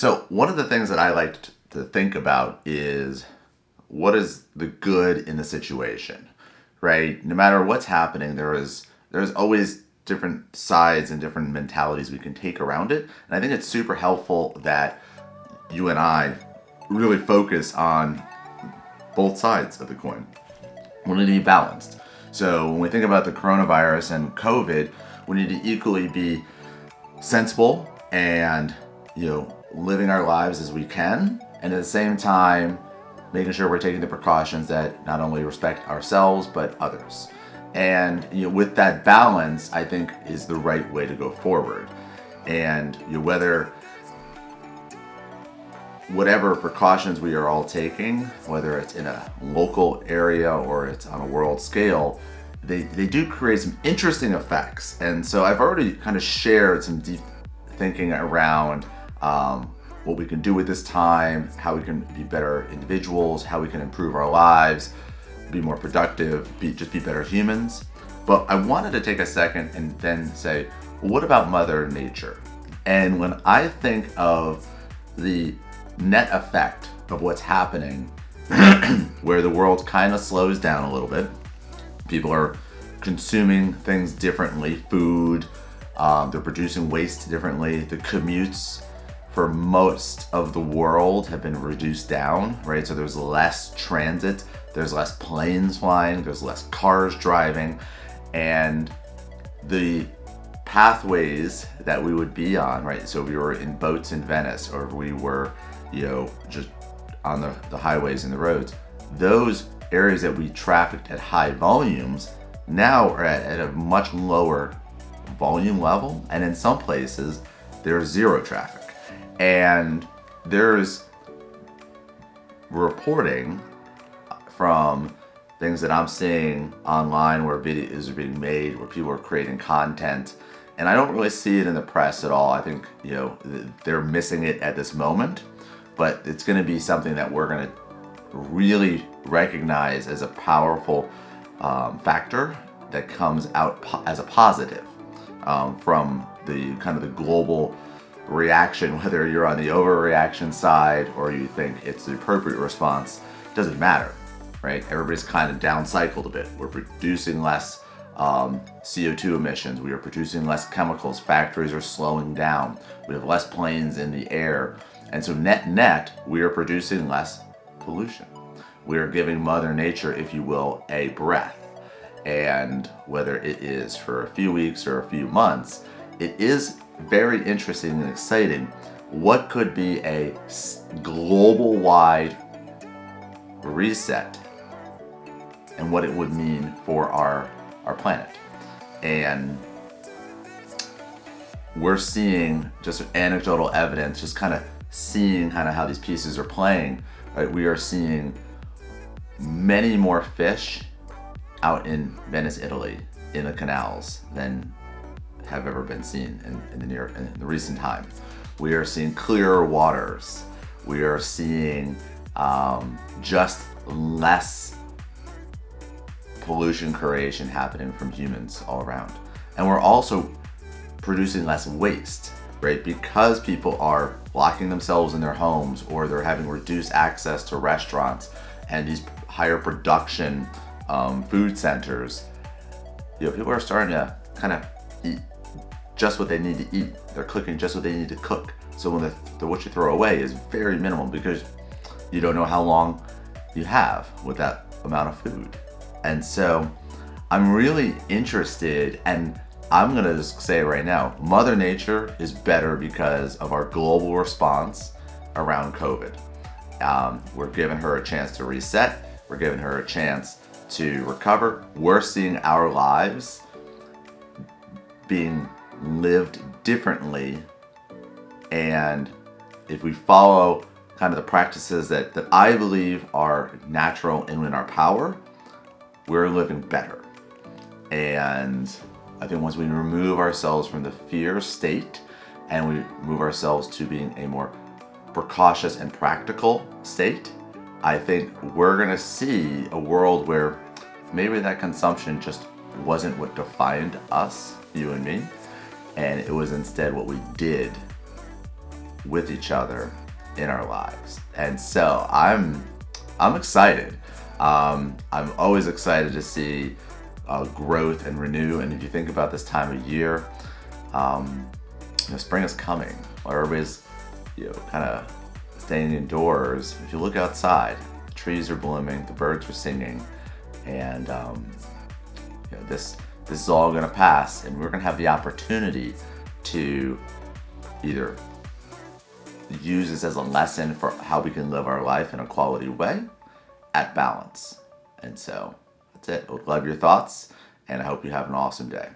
So one of the things that I like to think about is what is the good in the situation, right? No matter what's happening, there's always different sides and different mentalities we can take around it. And I think it's super helpful that you and I really focus on both sides of the coin. We need to be balanced. So when we think about the coronavirus and COVID, we need to equally be sensible and living our lives as we can, and at the same time making sure we're taking the precautions that not only respect ourselves but others. And with that balance, I think is the right way to go forward. And whatever precautions we are all taking, whether it's in a local area or it's on a world scale, they do create some interesting effects. And so I've already kind of shared some deep thinking around what we can do with this time, how we can be better individuals, how we can improve our lives, be more productive, just be better humans. But I wanted to take a second and then say, well, what about Mother Nature? And when I think of the net effect of what's happening, where the world kind of slows down a little bit, people are consuming things differently, food, they're producing waste differently, the commutes for most of the world have been reduced down, right? So there's less transit, there's less planes flying, there's less cars driving, and the pathways that we would be on, right? So if we were in boats in Venice, or if we were, just on the highways and the roads, those areas that we trafficked at high volumes now are at a much lower volume level, and in some places there's zero traffic. And there's reporting from things that I'm seeing online where videos are being made, where people are creating content, and I don't really see it in the press at all. I think they're missing it at this moment, but it's going to be something that we're going to really recognize as a powerful factor that comes out as a positive from the kind of the global reaction. Whether you're on the overreaction side or you think it's the appropriate response, doesn't matter, right? Everybody's kind of down cycled a bit. We're producing less CO2 emissions. We are producing less chemicals. Factories are slowing down. We have less planes in the air. And so net, we are producing less pollution. We are giving Mother Nature, if you will, a breath. And whether it is for a few weeks or a few months, it is very interesting and exciting what could be a global-wide reset and what it would mean for our planet. And we're seeing just anecdotal evidence, just kind of seeing how these pieces are playing, right? We are seeing many more fish out in Venice, Italy, in the canals than have ever been seen in the recent time. We are seeing clearer waters. We are seeing just less pollution creation happening from humans all around. And we're also producing less waste, right? Because people are locking themselves in their homes, or they're having reduced access to restaurants and these higher production food centers. People are starting to kind of eat just what they need to eat. They're cooking just what they need to cook. So when what you throw away is very minimal, because you don't know how long you have with that amount of food. And so I'm really interested, and I'm gonna just say right now, Mother Nature is better because of our global response around COVID. We're giving her a chance to reset. We're giving her a chance to recover. We're seeing our lives being lived differently, and if we follow kind of the practices that I believe are natural and in our power, we're living better. And I think once we remove ourselves from the fear state and we move ourselves to being a more precautious and practical state, I think we're gonna see a world where maybe that consumption just wasn't what defined us, you and me, and it was instead what we did with each other in our lives. And so I'm excited. I'm always excited to see growth and renew. And if you think about this time of year, spring is coming. Everybody's kind of staying indoors. If you look outside, the trees are blooming, the birds are singing, and this is all going to pass, and we're going to have the opportunity to either use this as a lesson for how we can live our life in a quality way at balance. And so that's it. I would love your thoughts, and I hope you have an awesome day.